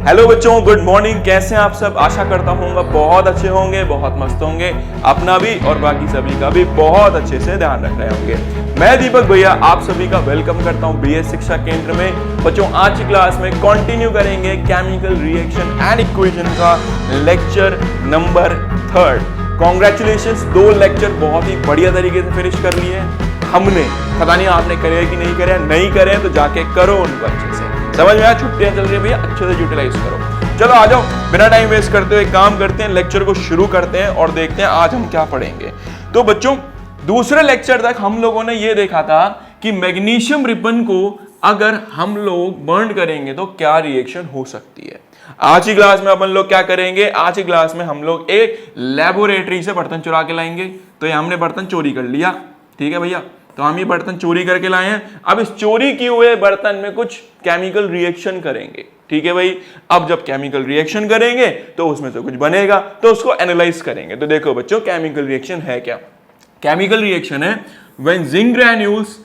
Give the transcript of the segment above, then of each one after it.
Hello बच्चों, good morning. कैसे हैं आप सब? आशा करता हूँ बहुत अच्छे होंगे, बहुत मस्त होंगे, अपना भी और बाकी सभी का भी बहुत अच्छे से ध्यान रख रहे होंगे। मैं दीपक भैया आप सभी का वेलकम करता हूँ बीएस शिक्षा केंद्र में। बच्चों, आज की क्लास में कंटिन्यू करेंगे केमिकल रिएक्शन एंड इक्वेशन का लेक्चर नंबर 3। कॉन्ग्रेचुलेशंस, 2 लेक्चर बहुत ही बढ़िया तरीके से फिनिश कर लिए हमने। पता नहीं आपने करे कि नहीं करे, नहीं करे तो जाके करो उनको अच्छे से। समझ में आया? छुट्टियां चल रही है भैया, अच्छे से यूटिलाइज करो। चलो आ जाओ, बिना टाइम वेस्ट करते हुए काम करते हैं, लेक्चर को शुरू करते हैं और देखते हैं आज हम क्या पढ़ेंगे। तो बच्चों, दूसरे लेक्चर तक हम लोगों ने ये देखा था कि मैग्नीशियम रिबन को अगर हम लोग बर्न करेंगे तो क्या रिएक्शन हो सकती है। आज की क्लास में अपन लोग क्या करेंगे? आज की क्लास में हम लोग एक लेबोरेटरी से बर्तन चुरा के लाएंगे। तो ये हमने बर्तन चोरी कर लिया, ठीक है भैया। तो हम ये बर्तन चोरी करके लाए हैं। अब इस चोरी किए हुए बर्तन में कुछ केमिकल रिएक्शन करेंगे, ठीक है भाई। अब जब केमिकल रिएक्शन करेंगे तो उसमें से कुछ बनेगा, तो उसको एनालाइज करेंगे। तो देखो बच्चों, केमिकल रिएक्शन है क्या? केमिकल रिएक्शन है when zinc granules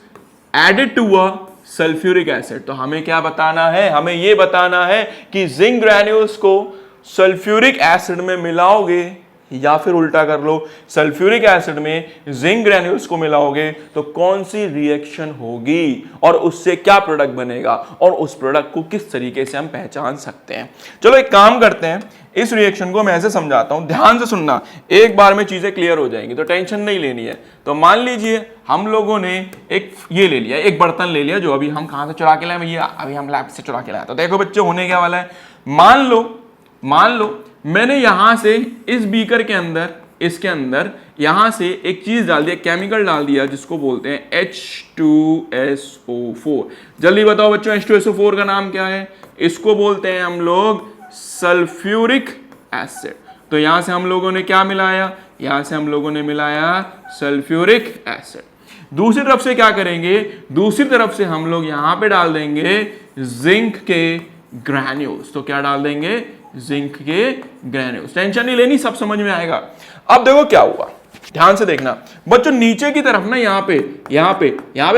added to a sulphuric acid. तो हमें क्या बताना है? हमें ये बताना है कि जिंक ग्रैन्यूल्स को सल्फ्यूरिक एसिड में मिलाओगे या फिर उल्टा कर लो, सल्फ्यूरिक एसिड में जिंक ग्रैन्यूल्स को मिलाओगे तो कौन सी रिएक्शन होगी और उससे क्या प्रोडक्ट बनेगा और उस प्रोडक्ट को किस तरीके से हम पहचान सकते हैं। चलो एक काम करते हैं, इस रिएक्शन को मैं ऐसे समझाता हूं, ध्यान से सुनना, एक बार में चीजें क्लियर हो जाएंगी, तो टेंशन नहीं लेनी है। तो मान लीजिए हम लोगों ने एक ये ले लिया, एक बर्तन ले लिया, जो अभी हम कहां से चुरा के लाए भैया? अभी हम लैब से चुरा के लाए। तो देखो बच्चों, होने क्या वाला है, मान लो मैंने यहां से इस बीकर के अंदर, इसके अंदर यहां से एक चीज डाल दिया, केमिकल डाल दिया, जिसको बोलते हैं H2SO4। जल्दी बताओ बच्चों, H2SO4 का नाम क्या है? इसको बोलते हैं हम लोग सल्फ्यूरिक एसिड। तो यहां से हम लोगों ने क्या मिलाया? यहां से हम लोगों ने मिलाया सल्फ्यूरिक एसिड। दूसरी तरफ से क्या करेंगे? दूसरी तरफ से हम लोग यहां पे डाल देंगे जिंक के ग्रैन्यूल्स। तो क्या डाल देंगे? जिंक के ग्रैन्यूल्स। टेंशन नहीं लेनी, सब समझ में आएगा। अब देखो क्या हुआ, ध्यान से देखना बच्चों। नीचे की तरफ ना यहाँ पे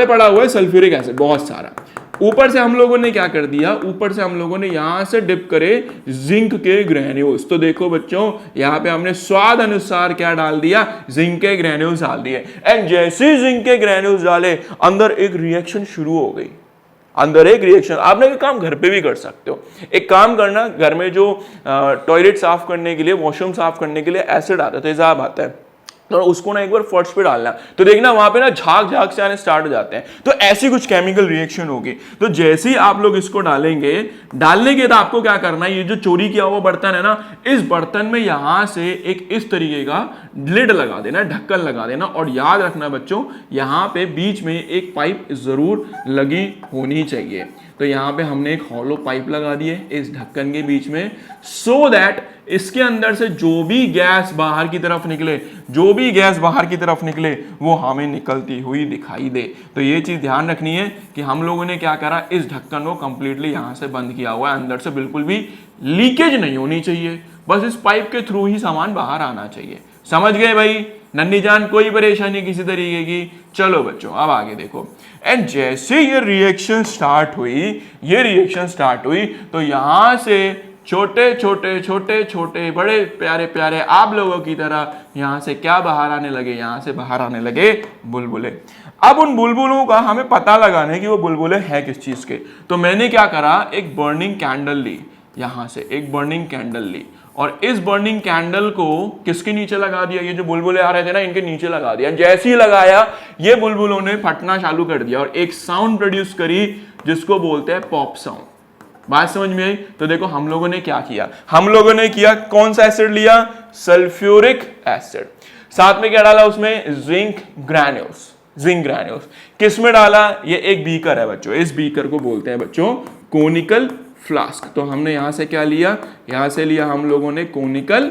पड़ा हुआ है सल्फ्यूरिक एसिड बहुत सारा। ऊपर से हम लोगों ने क्या कर दिया? ऊपर से हम लोगों ने यहां से डिप करे जिंक के ग्रैन्यूल्स। तो देखो बच्चों, यहाँ पे हमने स्वाद अनुसार क्या डाल दिया? जिंक के ग्रैन्यूल्स डाल दिए। एंड जैसे ही जिंक के ग्रैन्यूल्स डाले, अंदर एक रिएक्शन शुरू हो गई। अंदर एक रिएक्शन, आपने ये काम घर पे भी कर सकते हो। एक काम करना, घर में जो टॉयलेट साफ करने के लिए, वॉशरूम साफ करने के लिए एसिड आता है, तेजाब आता है, तो उसको ना एक बार फर्श पे डालना, तो देखना वहां पे ना झाग से आने स्टार्ट हो जाते हैं। तो ऐसी कुछ केमिकल रिएक्शन होगी। तो जैसे ही आप लोग इसको डालेंगे, डालने के बाद आपको क्या करना है? ये जो चोरी किया हुआ बर्तन है ना, इस बर्तन में यहां से एक इस तरीके का लिड लगा देना, ढक्कन लगा देना। और याद रखना बच्चों, यहां पे बीच में एक पाइप जरूर लगी होनी चाहिए। तो यहाँ पे हमने एक हॉलो पाइप लगा दी है इस ढक्कन के बीच में, सो दैट इसके अंदर से जो भी गैस बाहर की तरफ निकले, वो हमें निकलती हुई दिखाई दे। तो ये चीज ध्यान रखनी है कि हम लोगों ने क्या करा, इस ढक्कन को कंप्लीटली यहां से बंद किया हुआ है। अंदर से बिल्कुल भी लीकेज नहीं होनी चाहिए, बस इस पाइप के थ्रू ही सामान बाहर आना चाहिए। समझ गए भाई? नन्ही जान, कोई परेशानी किसी तरीके की? चलो बच्चों, अब आगे देखो। एंड जैसे ये रिएक्शन स्टार्ट हुई तो यहां से छोटे छोटे बड़े प्यारे आप लोगों की तरह यहां से क्या बाहर आने लगे? यहां से बाहर आने लगे बुलबुले। अब उन बुलबुलों का हमें पता लगाना है कि वो बुलबुले हैं किस चीज के। तो मैंने क्या करा, एक बर्निंग कैंडल ली, यहां से एक बर्निंग कैंडल ली, और इस बर्निंग कैंडल को किसके नीचे लगा दिया? ये जो बुलबुले आ रहे थे ना, इनके नीचे लगा दिया। जैसे ही लगाया, ये बुलबुलों ने फटना चालू कर दिया और एक साउंड प्रोड्यूस करी, जिसको बोलते हैं पॉप साउंड। बात समझ में आई? तो देखो हम लोगों ने क्या किया, कौन सा एसिड लिया? Sulphuric acid. साथ में क्या डाला उसमें? Zinc granules. किस में डाला? ये एक बीकर है बच्चों, इस बीकर को बोलते हैं बच्चों कोनिकल फ्लास्क। तो हमने यहां से क्या लिया? यहां से लिया हम लोगों ने कोनिकल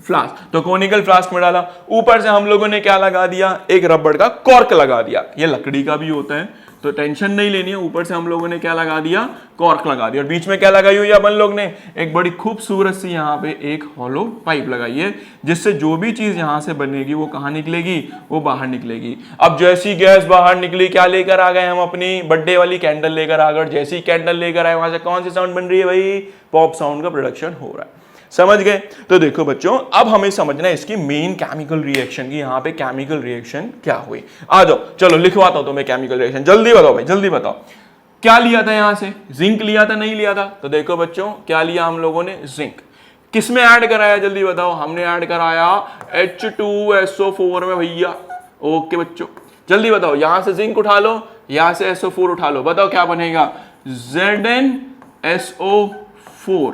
फ्लास्क। तो कोनिकल फ्लास्क में डाला। ऊपर से हम लोगों ने क्या लगा दिया? एक रबड़ का कॉर्क लगा दिया। ये लकड़ी का भी होता है, तो टेंशन नहीं लेनी है। ऊपर से हम लोगों ने क्या लगा दिया, कॉर्क लगा दिया, और बीच में क्या लगाई हुई है अपन लोग ने, एक बड़ी खूबसूरत सी यहाँ पे एक हॉलो पाइप लगाई है, जिससे जो भी चीज यहाँ से बनेगी वो कहाँ निकलेगी, वो बाहर निकलेगी। अब जैसी गैस बाहर निकली, क्या लेकर आ गए हम, अपनी बर्थडे वाली कैंडल लेकर आ गए। जैसी कैंडल लेकर आए वहां से कौन सी साउंड बन रही है भाई, पॉप साउंड का प्रोडक्शन हो रहा है। समझ गए? तो देखो बच्चों, अब हमें समझना है इसकी मेन केमिकल रिएक्शन की, यहाँ पे केमिकल रिएक्शन क्या हुई। आ जाओ, चलो लिखवाता हूं तुम्हें केमिकल रिएक्शन। जल्दी बताओ भाई, जल्दी बताओ, क्या लिया था यहाँ से, जिंक लिया था, नहीं लिया था? तो देखो बच्चों, क्या लिया हम लोगों ने, जिंक। किसमें ऐड कराया, जल्दी बताओ? हमने ऐड कराया H2SO4 में भैया। ओके बच्चों, जल्दी बताओ, यहां से जिंक उठा लो, यहां से SO4 उठा लो, बताओ क्या बनेगा, ZnSO4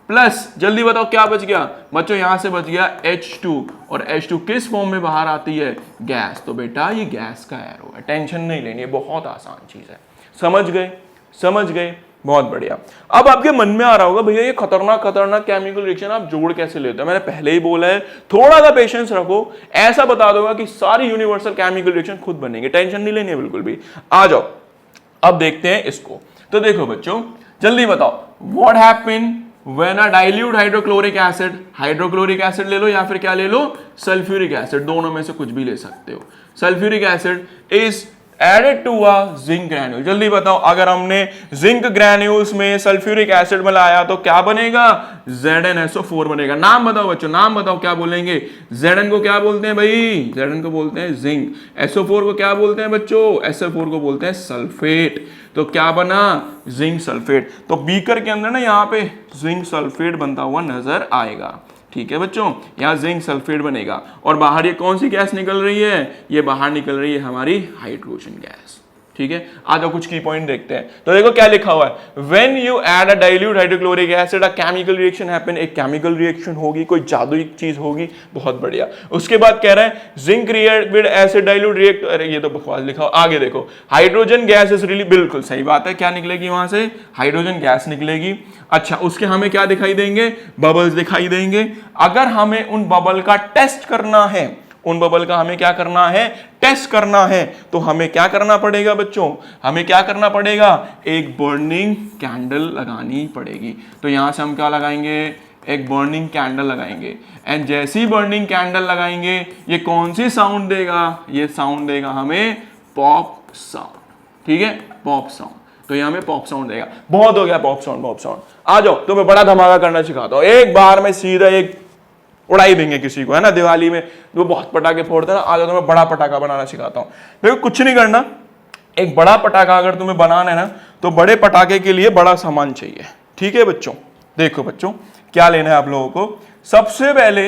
प्लस, जल्दी बताओ क्या बच गया बच्चों, यहां से बच गया H2, और H2 किस फॉर्म में बाहर आती है, गैस। तो बेटा ये गैस का एरो है, टेंशन नहीं लेनी है, बहुत आसान चीज है। समझ गए? समझ गए, बहुत बढ़िया। अब आपके मन में आ रहा होगा भैया ये खतरनाक खतरनाक केमिकल रिएक्शन आप जोड़ कैसे लेते हो? मैंने पहले ही बोला है, थोड़ा सा पेशेंस रखो, ऐसा बता दूंगा कि सारी यूनिवर्सल केमिकल रिएक्शन खुद बनेंगे, टेंशन नहीं लेनी है बिल्कुल भी। आ जाओ, अब देखते हैं इसको। तो देखो बच्चों, जल्दी बताओ, what happen when a dilute hydrochloric acid ले लो, या फिर क्या ले लो, सल्फ्यूरिक एसिड, दोनों में से कुछ भी ले सकते हो। Sulphuric acid is added to a zinc granule. जल्दी बताओ, अगर हमने जिंक ग्रैन्यूल्स में सल्फ्यूरिक एसिड मिलाया तो क्या बनेगा, ZnSO4 बनेगा। नाम बताओ बच्चों, नाम बताओ, क्या बोलेंगे? Zn को क्या बोलते हैं भाई, Zn को बोलते हैं जिंक। SO4 को क्या बोलते हैं बच्चों, SO4 को बोलते हैं सल्फेट। तो क्या बना, जिंक सल्फेट। तो बीकर के अंदर ना यहाँ पे जिंक सल्फेट बनता हुआ नजर आएगा। ठीक है बच्चों, यहाँ जिंक सल्फेड बनेगा, और बाहर ये कौन सी गैस निकल रही है, ये बाहर निकल रही है हमारी हाइड्रोजन गैस। ठीक है, आज कुछ की पॉइंट देखते हैं। तो देखो क्या लिखा हुआ है, when you add a dilute hydrochloric acid a chemical reaction happen, एक केमिकल रिएक्शन होगी, कोई जादुई चीज होगी। बहुत बढ़िया। उसके बाद कह रहा है zinc react with acid dilute react, अरे ये तो बकवास लिखा हुआ, आगे देखो, हाइड्रोजन गैस इज रिलीज, बिल्कुल सही बात है, क्या निकलेगी वहां से, हाइड्रोजन गैस निकलेगी। अच्छा, उसके हमें क्या दिखाई देंगे, बबल्स दिखाई देंगे। अगर हमें उन बबल का टेस्ट करना है, उन बबल का हमें क्या करना है, टेस्ट करना है, तो हमें क्या करना पड़ेगा बच्चों, हमें क्या करना पड़ेगा, एक बर्निंग कैंडल लगानी पड़ेगी। तो यहां से हम क्या लगाएंगे, एक बर्निंग कैंडल लगाएंगे, एंड जैसी बर्निंग कैंडल लगाएंगे ये कौन सी साउंड देगा, ये साउंड देगा हमें पॉप साउंड। ठीक है, पॉप साउंड। तो ये हमें पॉप साउंड देगा। बहुत हो गया पॉप साउंड, पॉप साउंड। आ जाओ, तुम्हें बड़ा धमाका करना सिखाता हूं, एक बार में सीधा एक उड़ाई देंगे किसी को, है ना, दिवाली में वो बहुत पटाखे फोड़ते हैं ना। आ जाओ, तुम्हें बड़ा पटाखा बनाना सिखाता हूं। देखो कुछ नहीं करना, एक बड़ा पटाखा अगर तुम्हें बनाना है ना, तो बड़े पटाखे के लिए बड़ा सामान चाहिए। ठीक है बच्चों, देखो बच्चों क्या लेना है आप लोगों को। सबसे पहले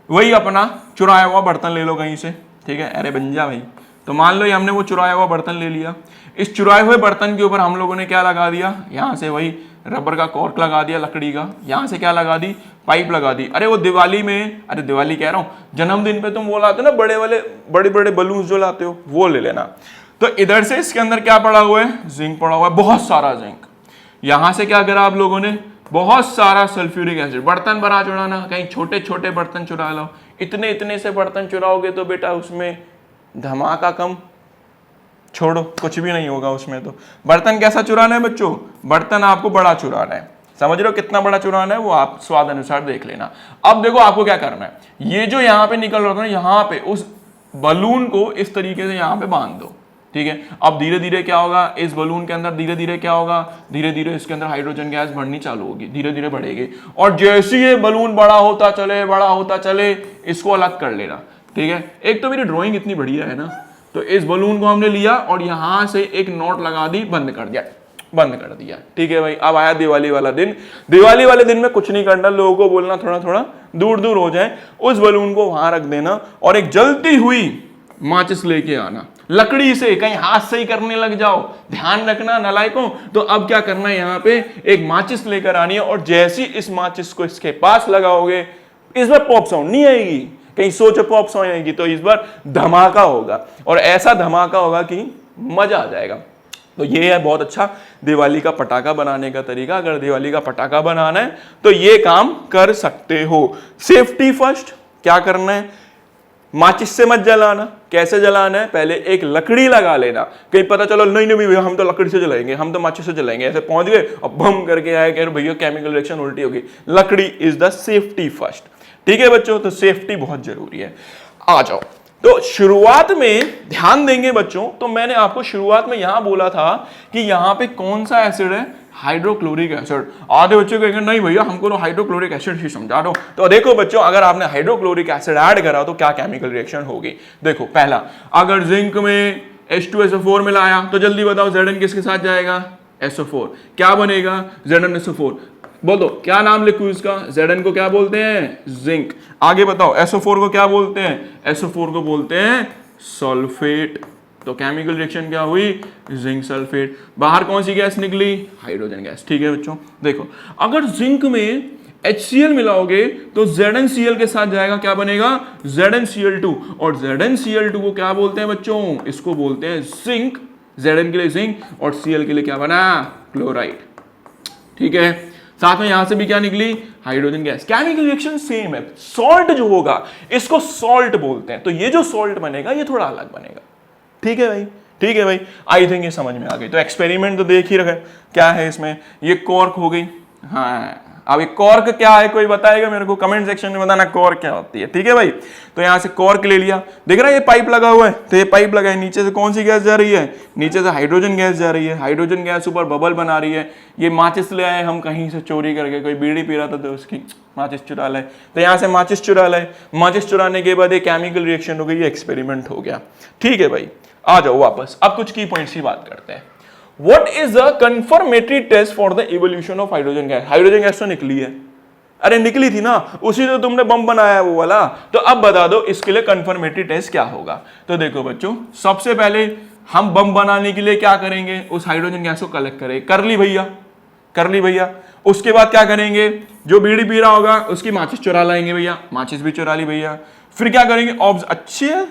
वही अपना चुराया हुआ बर्तन ले लो कहीं से। ठीक है, अरे बन जा भाई। तो मान लो ये हमने वो चुराया हुआ बर्तन ले लिया, इस चुराए हुए बर्तन के ऊपर हम लोगों ने क्या लगा दिया, यहां से वही रबर का कॉर्क लगा दिया लकड़ी का, यहां से क्या लगा दी, पाइप लगा दी। अरे वो दिवाली में, अरे दिवाली कह रहा हूं, जन्मदिन पे तुम वो लाते हो ना बड़े वाले, बड़े बड़े बलून्स जो लाते हो, वो ले लेना। तो इधर से इसके अंदर क्या पड़ा हुआ है, जिंक पड़ा हुआ है, बहुत सारा जिंक। यहां से क्या करा आप लोगों ने, बहुत सारा सल्फ्यूरिक एसिड। बर्तन बड़ा चुराना, कहीं छोटे छोटे बर्तन चुरा लो, इतने इतने से बर्तन चुराओगे तो बेटा उसमें धमाका कम, छोड़ो कुछ भी नहीं होगा उसमें। तो बर्तन कैसा चुराना है बच्चों, बर्तन आपको बड़ा चुराना है। समझ रहे हो कितना बड़ा चुराना है, वो आप स्वाद अनुसार देख लेना। अब देखो आपको क्या करना है, ये जो यहाँ पे निकल रहा था ना, यहाँ पे उस बलून को इस तरीके से यहाँ पे बांध दो। ठीक है, अब धीरे धीरे क्या होगा, इस बलून के अंदर धीरे धीरे क्या होगा, धीरे धीरे इसके अंदर हाइड्रोजन गैस बढ़नी चालू होगी, धीरे धीरे बढ़ेगी। और जैसे ये बलून बड़ा होता चले, बड़ा होता चले, इसको अलग कर लेना। ठीक है, एक तो मेरी ड्राइंग इतनी बढ़िया है ना, तो इस बलून को हमने लिया और यहां से एक नोट लगा दी, बंद कर दिया, बंद कर दिया। ठीक है भाई, अब आया दिवाली वाला दिन। दिवाली वाले दिन में कुछ नहीं करना, लोगों को बोलना थोड़ा थोड़ा दूर दूर हो जाए, उस बलून को वहां रख देना और एक जलती हुई माचिस लेके आना, लकड़ी से, कहीं हाथ से ही करने लग जाओ, ध्यान रखना नालायकों। तो अब क्या करना है, यहाँ पे एक माचिस लेकर आनी है, और जैसी इस माचिस को इसके पास लगाओगे, इस बार पॉप साउंड नहीं आएगी, कहीं सोचो पॉप साउंड आएगी, तो इस बार धमाका होगा, और ऐसा धमाका होगा कि मजा आ जाएगा। तो ये है बहुत अच्छा दिवाली का पटाखा बनाने का तरीका। अगर दिवाली का पटाखा बनाना है तो ये काम कर सकते हो। सेफ्टी फर्स्ट, क्या करना है, माचिस से मत जलाना। कैसे जलाना है, पहले एक लकड़ी लगा लेना। कहीं पता चलो नहीं नहीं भैया हम तो लकड़ी से जलाएंगे, हम तो माचिस से जलाएंगे, ऐसे पहुंच गए और बम करके आए कह भैया केमिकल रिएक्शन उल्टी होगी। लकड़ी इज द सेफ्टी फर्स्ट। ठीक है बच्चों, तो सेफ्टी बहुत जरूरी है। आ जाओ, तो शुरुआत में ध्यान देंगे बच्चों, तो मैंने आपको शुरुआत में यहां बोला था कि यहां पे कौन सा एसिड है, हाइड्रोक्लोरिक एसिड। आधे बच्चे कहेंगे नहीं भैया हमको तो हाइड्रोक्लोरिक एसिड ही समझा दो। तो देखो बच्चों, अगर आपने हाइड्रोक्लोरिक एसिड ऐड करा तो क्या केमिकल रिएक्शन होगी। देखो पहला, अगर जिंक में H2SO4 मिलाया तो जल्दी बताओ Zn किसके साथ जाएगा, SO4। क्या बनेगा, ZnSO4। बोल दो क्या नाम लिखूं इसका, Zn को क्या बोलते हैं, जिंक। आगे बताओ SO4 को क्या बोलते हैं, SO4 को बोलते हैं सल्फेट। तो केमिकल रिएक्शन क्या हुई, जिंक सल्फेट। बाहर कौन सी गैस निकली, हाइड्रोजन गैस। ठीक है बच्चों, देखो अगर जिंक में HCl मिलाओगे तो ZnCl के साथ जाएगा, क्या बनेगा, ZnCl2। और ZnCl2 को क्या बोलते हैं बच्चों, इसको बोलते हैं जिंक। Zn के लिए जिंक और Cl के लिए क्या बना, क्लोराइड। ठीक है, साथ में यहां से भी क्या निकली, hydrogen gas. Chemical reaction same है। सॉल्ट जो होगा इसको सॉल्ट बोलते हैं, तो ये जो सॉल्ट बनेगा ये थोड़ा अलग बनेगा। ठीक है भाई, ठीक है भाई, आई थिंक ये समझ में आ गई। तो एक्सपेरिमेंट तो देख ही रखे, क्या है इसमें, ये कॉर्क हो गई। हाँ, अब ये कॉर्क क्या है कोई बताएगा मेरे को, कमेंट सेक्शन में बताना कॉर्क क्या होती है। ठीक है भाई, तो यहां से कॉर्क ले लिया, देख रहा है ये पाइप लगा हुआ है, तो ये पाइप लगा है, नीचे से कौन सी गैस जा रही है, नीचे से हाइड्रोजन गैस जा रही है। हाइड्रोजन गैस ऊपर बबल बना रही है। ये माचिस ले आए हम कहीं से चोरी करके, कोई बीड़ी पी रहा था तो उसकी माचिस चुरा लाए, तो यहाँ से माचिस चुरा लाए। माचिस चुराने के बाद ये केमिकल रिएक्शन हो गई, ये एक्सपेरिमेंट हो गया। ठीक है भाई, आ जाओ वापस, अब कुछ की पॉइंट्स की बात करते हैं। What is the confirmatory test for the evolution of hydrogen gas? Hydrogen gas तो निकली है, अरे निकली थी ना, उसी तो तुमने बम बनाया है वो वाला। तो अब बता दो इसके लिए कंफर्मेटरी टेस्ट क्या होगा। तो देखो बच्चों, सबसे पहले हम बम बनाने के लिए क्या करेंगे, उस हाइड्रोजन गैस को कलेक्ट करेंगे। कर ली भैया, कर ली भैया। उसके बाद क्या करेंगे, जो बीड़ी पी रहा होगा उसकी माचिस चुरा लाएंगे भैया, माचिस भी चुरा ली भैया। फिर क्या करेंगे, अच्छे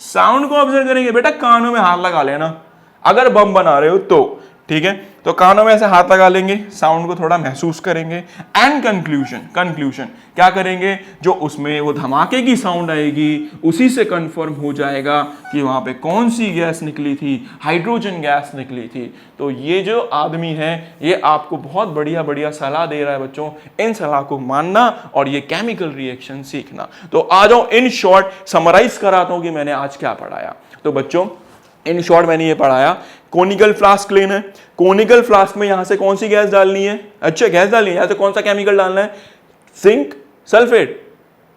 साउंड को ऑब्जर्व करेंगे। बेटा कानों में हाथ लगा लेना अगर बम बना रहे हो तो, ठीक है। तो कानों में ऐसे हाथ लगा लेंगे, साउंड को थोड़ा महसूस करेंगे। एंड कंक्लूजन क्या करेंगे, जो उसमें वो धमाके की साउंड आएगी उसी से कंफर्म हो जाएगा कि वहां पे कौन सी गैस निकली थी, हाइड्रोजन गैस निकली थी। तो ये जो आदमी है ये आपको बहुत बढ़िया बढ़िया सलाह दे रहा है बच्चों, इन सलाह को मानना और ये केमिकल रिएक्शन सीखना। तो आ जाओ, इन शॉर्ट समराइज कराता हूं कि मैंने आज क्या पढ़ाया। तो बच्चों इन शॉर्ट मैंने ये पढ़ाया, कोनिकल फ्लास्क लेना है। कोनिकल फ्लास्क में यहां से कौन सी गैस डालनी है, अच्छा गैस डालनी है, यहां से कौन सा केमिकल डालना है, जिंक सल्फेट।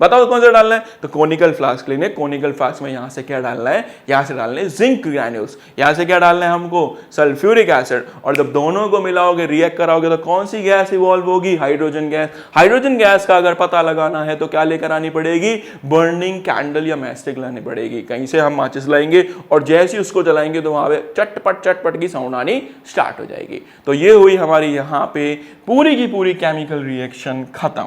बताओ कौन सा डालना है, तो कोनिकल फ्लास्क लेने। कोनिकल फ्लास्क में यहां से क्या डालना है, यहां से डालना है जिंक ग्रैन्यूल्स, यहां से क्या डालना है हमको, सल्फ्यूरिक एसिड। और जब दोनों को मिलाओगे, रिएक्ट कराओगे तो कौन सी गैस इवॉल्व होगी, हाइड्रोजन गैस। हाइड्रोजन गैस का अगर पता लगाना है तो क्या लेकर आनी पड़ेगी, बर्निंग कैंडल या मैस्टिक लानी पड़ेगी। कहीं से हम माचिस लाएंगे और जैसे ही उसको जलाएंगे तो वहां पे चटपट चटपट की साउंड आनी स्टार्ट हो जाएगी। तो ये हुई हमारी यहाँ पे पूरी की पूरी केमिकल रिएक्शन खत्म।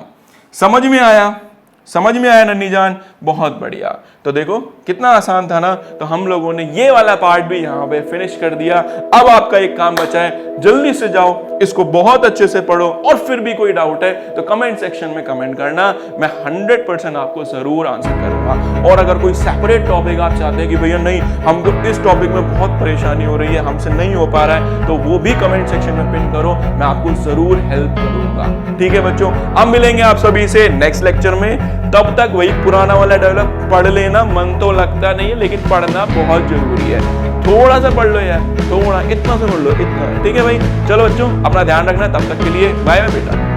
समझ में आया, समझ में आया नन्ही जान, बहुत बढ़िया। तो देखो कितना आसान था ना। तो हम लोगों ने ये वाला पार्ट भी यहाँ पे फिनिश कर दिया। अब आपका एक काम बचा है, जल्दी से जाओ इसको बहुत अच्छे से पढ़ो और फिर भी कोई डाउट है तो कमेंट सेक्शन में कमेंट करना, मैं 100% आपको जरूर आंसर करूंगा। और अगर कोई सेपरेट टॉपिक आप चाहते हैं कि भैया नहीं हमको इस टॉपिक में बहुत परेशानी हो रही है, हमसे नहीं हो पा रहा है, तो वो भी कमेंट सेक्शन में पिन करो, मैं आपको जरूर हेल्प करूंगा। ठीक है बच्चों, अब मिलेंगे आप सभी से नेक्स्ट लेक्चर में। तब तक वही पुराना वाला डायलॉग, पढ़ लेना, मन तो लगता नहीं है लेकिन पढ़ना बहुत जरूरी है। थोड़ा सा पढ़ लो यार, थोड़ा, इतना सा पढ़ लो, इतना। ठीक है भाई, चलो बच्चों अपना ध्यान रखना, तब तक के लिए बाय बाय बेटा।